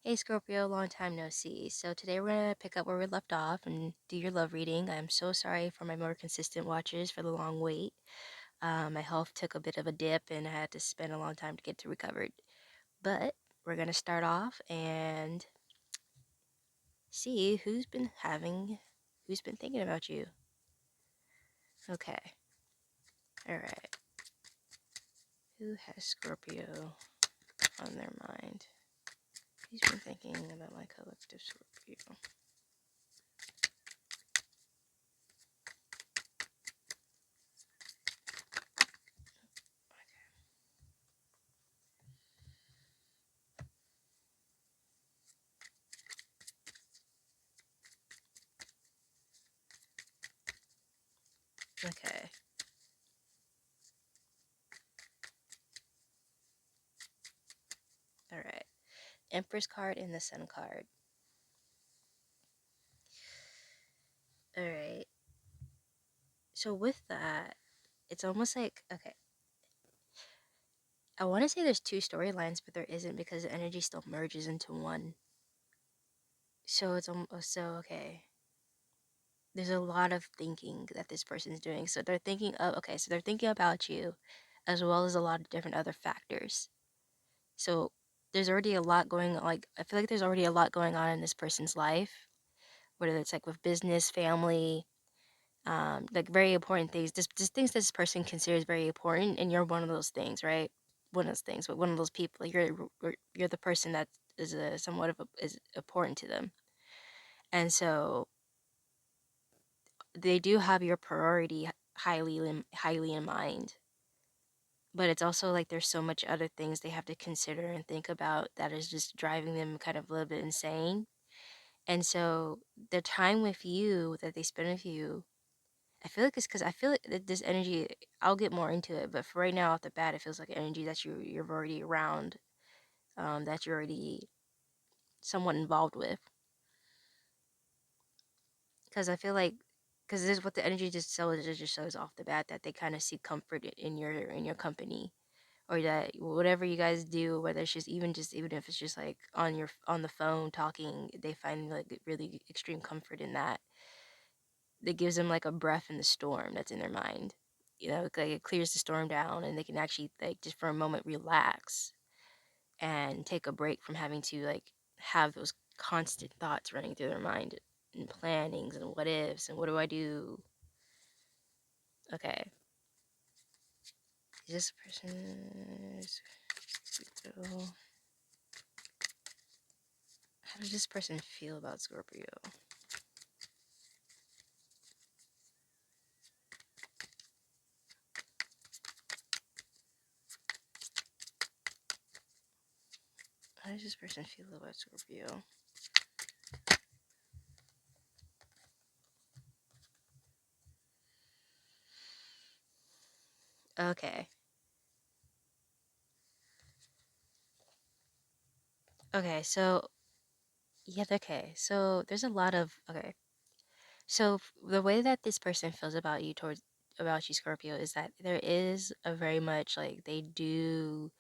Hey Scorpio, long time no see. So today we're gonna pick up where we left off and do your love reading. I'm so sorry for my more consistent watchers for the long wait. My health took a bit of a dip and I had to spend a long time to get to recovered. But we're gonna start off and see who's been thinking about you. Okay, all right. Who has Scorpio on their mind? Who's been thinking about my collective Scorpio? Okay. All right. Empress card and the Sun card. All right. So with that, it's almost like, okay, I want to say there's two storylines, but there isn't because the energy still merges into one. So it's almost so okay. There's a lot of thinking that this person's doing. So they're thinking of okay, so they're thinking about you, as well as a lot of different other factors. So there's already a lot going on. Like I feel like there's already a lot going on in this person's life, whether it's like with business, family, like very important things, just things this person considers very important, and you're one of those things, right? One of those things, but one of those people. Like you're the person that is somewhat of is important to them, and so they do have your priority highly in mind. But it's also like there's so much other things they have to consider and think about that is just driving them kind of a little bit insane. And so the time with you that they spend with you, I feel like it's because I feel like this energy. I'll get more into it, but for right now, off the bat, it feels like energy that you're already around, that you're already somewhat involved with. Because I feel like, because this is what the energy just shows off the bat that they kind of seek comfort in your company, or that whatever you guys do, whether it's just even if it's just like on the phone talking, they find like really extreme comfort in that. That gives them like a breath in the storm that's in their mind. You know, like it clears the storm down and they can actually like just for a moment relax and take a break from having to like have those constant thoughts running through their mind and plannings and what ifs and what do I do? Okay. This person is how does this person feel about Scorpio? How does this person feel about Scorpio? Okay. Okay, so yeah, okay. So there's a lot of okay. So the way that this person feels about you towards about you, Scorpio, is that there is a very much like they do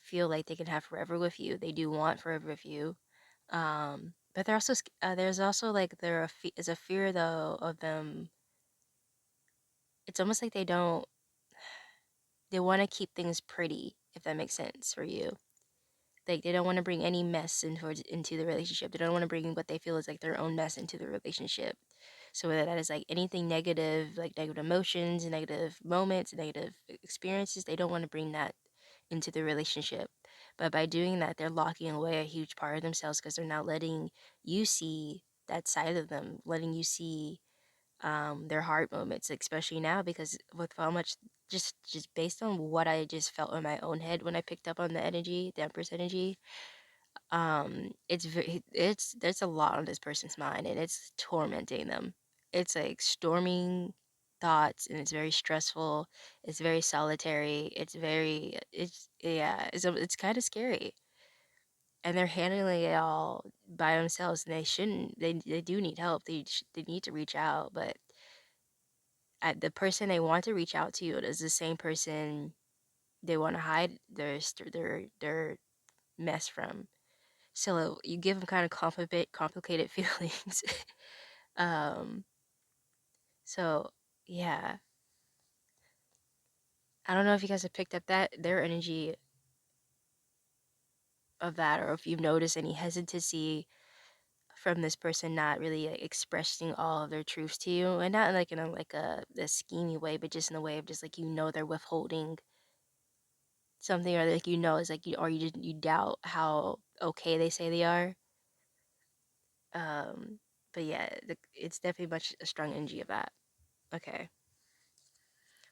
feel like they can have forever with you. They do want forever with you. But they're also there's also like is a fear though of them. It's almost like they want to keep things pretty, if that makes sense for you. Like they don't want to bring any mess into the relationship. They don't want to bring what they feel is like their own mess into the relationship. So whether that is like anything negative, like negative emotions, negative moments, negative experiences, they don't want to bring that into the relationship. But by doing that, they're locking away a huge part of themselves because they're not letting you see that side of them, letting you see their heart moments, especially now because with how much just based on what I just felt in my own head when I picked up on the energy, the Empress energy, it's there's a lot on this person's mind and it's tormenting them. It's like storming thoughts and it's very stressful. It's very solitary. It's yeah, it's kind of scary. And they're handling it all by themselves and they shouldn't. They do need help. They need to reach out, but the person they want to reach out to is the same person they want to hide their mess from. So you give them kind of complicated feelings. um, so yeah, I don't know if you guys have picked up that their energy of that, or if you've noticed any hesitancy from this person not really like, expressing all of their truths to you, and not like in a schemy way, but just in a way of just like they're withholding something, or like it's like you doubt how okay they say they are. Um, but yeah, it's definitely much a strong energy of that. Okay,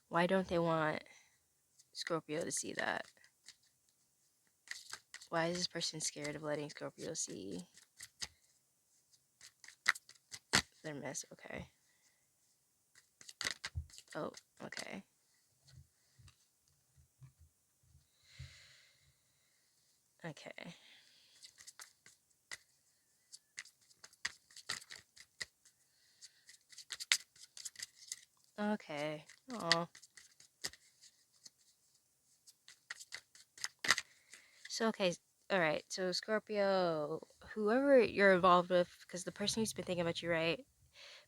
why don't they want Scorpio to see that? Why is this person scared of letting Scorpio see their mess? Okay. Oh, okay. Okay. Okay. Oh. So okay. All right. So Scorpio, whoever you're involved with, because the person who's been thinking about you, right?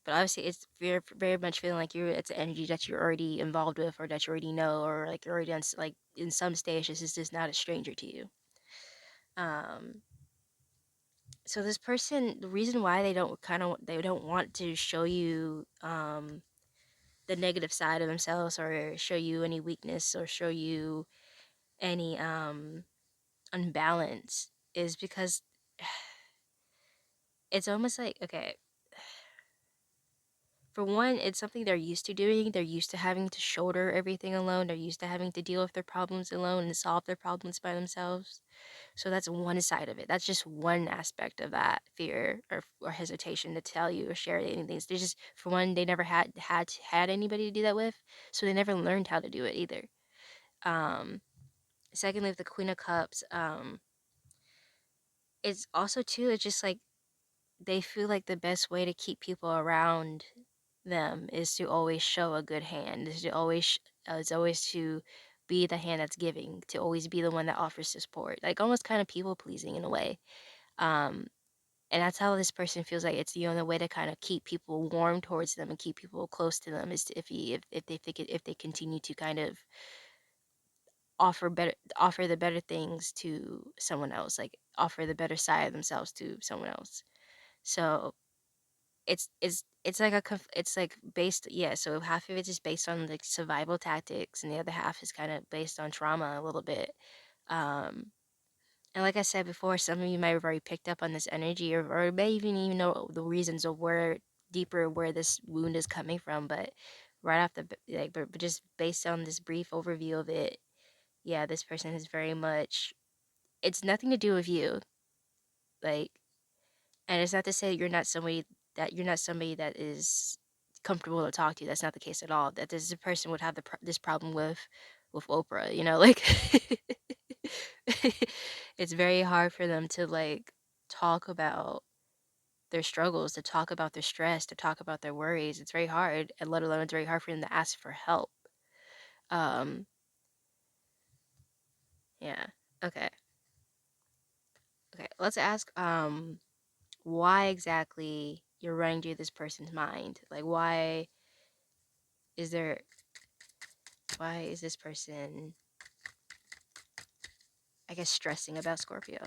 But obviously, it's very, very much feeling like it's an energy that you're already involved with, or that you already know, or like you're already on, like in some stage. This is just not a stranger to you. Um, so this person, the reason why they don't want to show you the negative side of themselves, or show you any weakness, or show you any unbalance, is because it's almost like, okay, for one, it's something they're used to doing. They're used to having to shoulder everything alone. They're used to having to deal with their problems alone and solve their problems by themselves. So that's one side of it. That's just one aspect of that fear, or hesitation to tell you or share anything. They just, for one, they never had anybody to do that with, so they never learned how to do it either. Um, Secondly, with the Queen of Cups, it's also too. It's just like they feel like the best way to keep people around them is to always show a good hand, is always to be the hand that's giving, to always be the one that offers support, like almost kind of people pleasing in a way. Um, and that's how this person feels like it's the only way to kind of keep people warm towards them and keep people close to them, is to, if they continue to kind of offer the better things to someone else, like offer the better side of themselves to someone else. So it's like it's like based, yeah, so half of it is based on like survival tactics, and the other half is kind of based on trauma a little bit. um and like I said before, some of you might have already picked up on this energy, or may even know the reasons of where this wound is coming from. But right off but just based on this brief overview of it, yeah, this person is very much, it's nothing to do with you, like, and it's not to say you're not somebody that is comfortable to talk to. That's not the case at all. That this person would have this problem with Oprah. Like it's very hard for them to like talk about their struggles, to talk about their stress, to talk about their worries. It's very hard, and let alone it's very hard for them to ask for help. Um, yeah. Okay. Okay. Let's ask why exactly you're running through this person's mind. Like is there why is this person, I guess, stressing about Scorpio?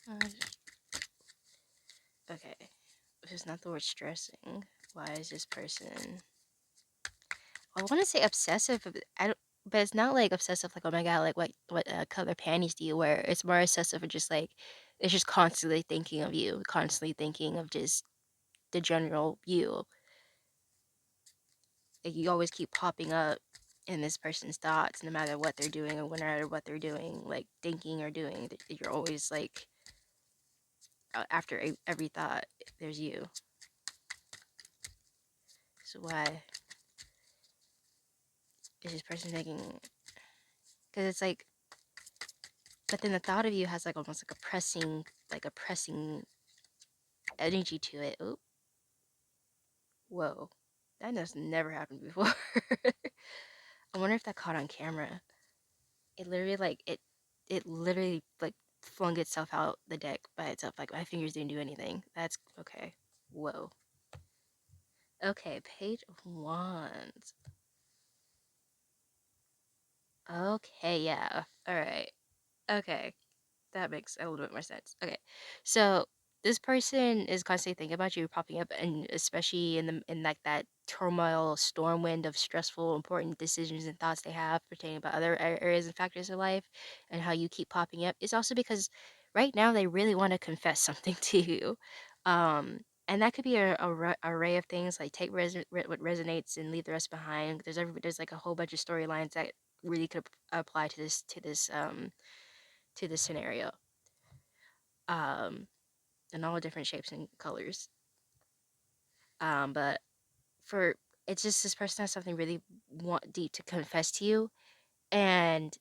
Uh, okay. If it's not the word stressing, why is this person, I want to say obsessive, but I don't, but it's not like obsessive like, oh my god, like what color panties do you wear? It's more obsessive of just like, it's just constantly thinking of you, constantly thinking of just the general you. Like you always keep popping up in this person's thoughts, no matter what they're doing, or whenever what they're doing, like thinking or doing. You're always like, after every thought, there's you. So why is this person making? Because it's like but then the thought of you has like almost like a pressing energy to it. Oh, whoa, that has never happened before. I wonder if that caught on camera. It literally it literally like flung itself out the deck by itself. Like my fingers didn't do anything. That's okay. Whoa. Okay, Page of Wands. Okay, yeah. All right. Okay. That makes a little bit more sense. Okay. So this person is constantly thinking about you popping up, and especially in like that turmoil storm wind of stressful important decisions and thoughts they have pertaining about other areas and factors of life, and how you keep popping up. It's also because right now they really want to confess something to you. And that could be a array of things, like take what resonates and leave the rest behind. There's like a whole bunch of storylines that really could apply to this scenario, um, in all different shapes and colors. But for it's just this person has something really want deep to confess to you, and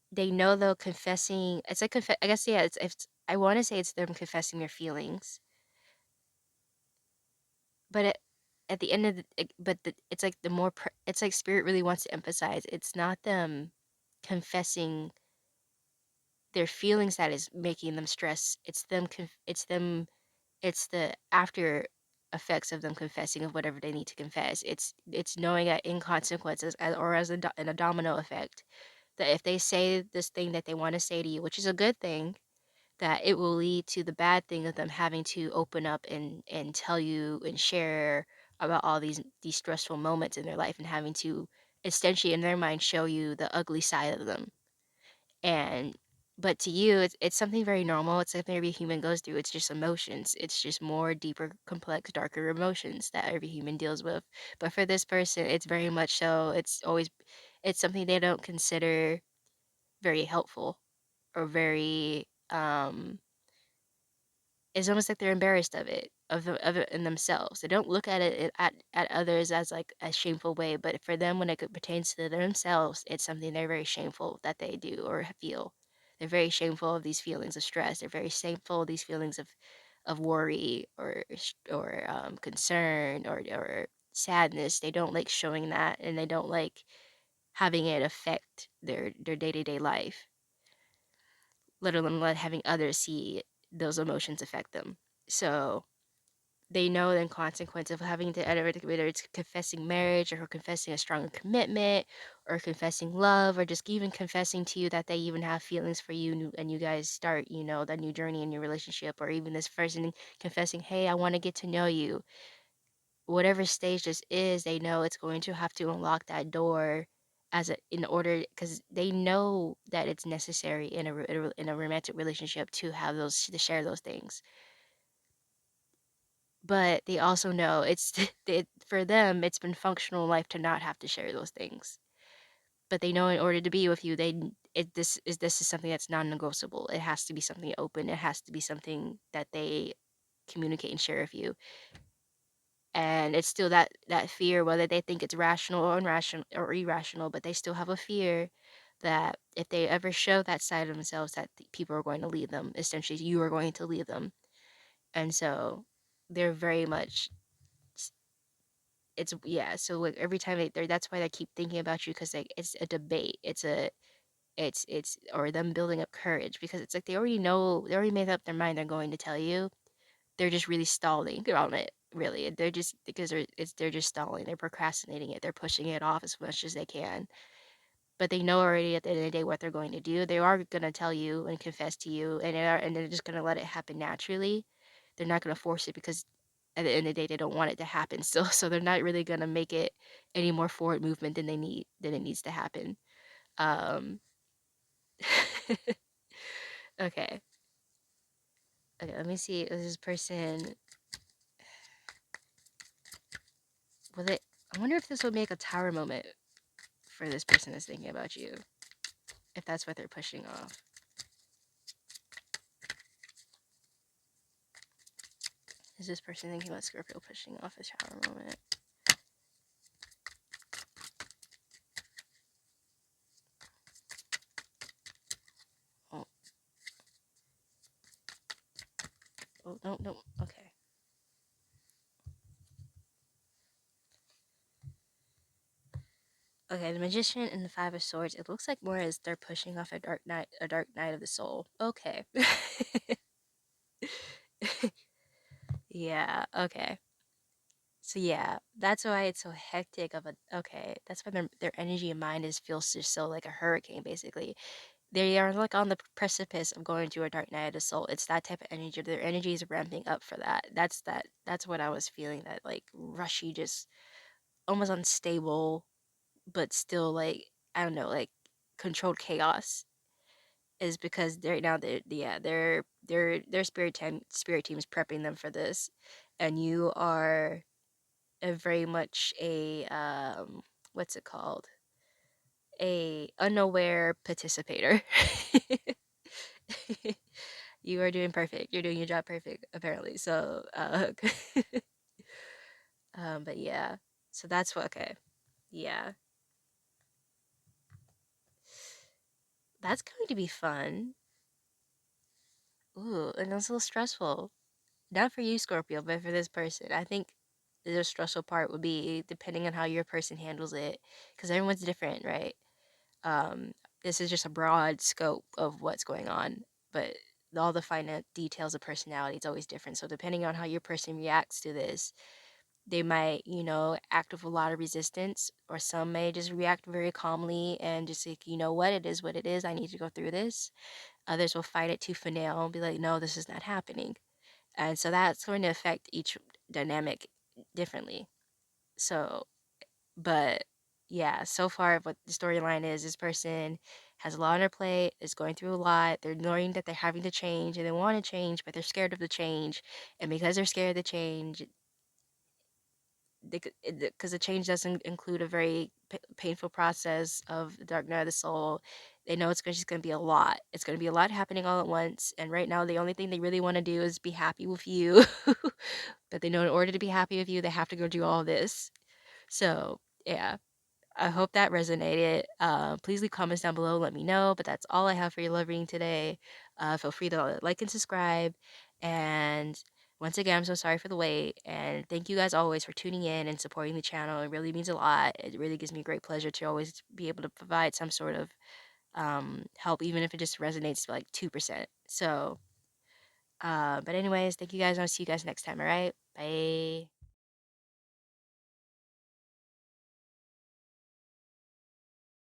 they know though confessing. It's like I guess yeah. It's I want to say it's them confessing their feelings, but at the end of it's like it's like spirit really wants to emphasize it's not them confessing their feelings that is making them stress. It's the after effects of them confessing of whatever they need to confess. It's knowing that in consequences or as in a domino effect, that if they say this thing that they want to say to you, which is a good thing, that it will lead to the bad thing of them having to open up and tell you and share about all these stressful moments in their life, and having to essentially in their mind show you the ugly side of them. And but to you, it's something very normal. It's something every human goes through. It's just emotions. It's just more deeper, complex, darker emotions that every human deals with. But for this person, it's very much so. It's something they don't consider very helpful or very it's almost like they're embarrassed of it, of it in themselves. They don't look at it at others as like a shameful way, but for them, when it pertains to themselves, it's something they're very shameful that they do or feel. They're very shameful of these feelings of stress. They're very shameful of these feelings of worry or concern or sadness. They don't like showing that, and they don't like having it affect their day to day life, let alone let having others see those emotions affect them. So they know the consequence of having to whether it's confessing marriage or confessing a stronger commitment or confessing love or just even confessing to you that they even have feelings for you, and you guys start that new journey in your relationship, or even this person confessing, hey, I want to get to know you. Whatever stage this is, they know it's going to have to unlock that door in order, because they know that it's necessary in a romantic relationship to have those, to share those things. But they also know for them it's been functional in life to not have to share those things. But they know in order to be with you, this is something that's non-negotiable. It has to be something open. It has to be something that they communicate and share with you. And it's still that fear, whether they think it's rational or irrational, but they still have a fear that if they ever show that side of themselves, that people are going to leave them. Essentially, you are going to leave them. And so they're very much it's yeah. So like every time that's why they keep thinking about you, because like it's a debate. It's or them building up courage, because it's like they already know, they already made up their mind they're going to tell you. They're just really stalling on it, really. They're just because they're just stalling. They're procrastinating it. They're pushing it off as much as they can. But they know already at the end of the day what they're going to do. They are going to tell you and confess to you, and they're just going to let it happen naturally. They're not going to force it, because at the end of the day they don't want it to happen still. So they're not really going to make it any more forward movement than it needs to happen. Um, okay. Okay, let me see. This person will it I wonder if this will make a tower moment for this person that's thinking about you, if that's what they're pushing off. Is this person thinking about Scorpio pushing off a tower moment? Oh, Oh, no, no. Okay. Okay, the magician and the five of swords. It looks like more as they're pushing off a dark night of the soul. Okay. Yeah. Okay. So yeah, that's why it's so hectic of a. Okay, that's why their energy and mind is feels just so like a hurricane. Basically, they are like on the precipice of going through a dark night of the soul. It's that type of energy. Their energy is ramping up for that. That's what I was feeling. That like rushy, just almost unstable, but still like I don't know, like controlled chaos is because they're now they yeah their spirit team is prepping them for this, and you are a very much a what's it called, a unaware participator. You are doing perfect. You're doing your job perfect apparently. So but yeah, so that's what. Okay, yeah, that's going to be fun. Ooh, and it's a little stressful. Not for you, Scorpio, but for this person. I think the stressful part would be depending on how your person handles it, because everyone's different, right? Um, this is just a broad scope of what's going on, but all the finite details of personality is always different. So depending on how your person reacts to this, they might, act with a lot of resistance, or some may just react very calmly and just like, you know what, it is what it is. I need to go through this. Others will fight it tooth and nail and be like, no, this is not happening. And so that's going to affect each dynamic differently. So, but yeah, so far what the storyline is, this person has a lot on their plate, is going through a lot. They're knowing that they're having to change and they want to change, but they're scared of the change. And because they're scared of the change, because the change doesn't include a very painful process of the dark night of the soul, they know it's just going to be a lot. It's going to be a lot happening all at once. And right now, the only thing they really want to do is be happy with you. But they know in order to be happy with you, they have to go do all this. So, yeah, I hope that resonated. Please leave comments down below. Let me know. But that's all I have for your love reading today. Feel free to like and subscribe. And once again, I'm so sorry for the wait. And thank you guys always for tuning in and supporting the channel. It really means a lot. It really gives me great pleasure to always be able to provide some sort of help, even if it just resonates to like 2%. So, but anyways, thank you guys. I'll see you guys next time. All right. Bye.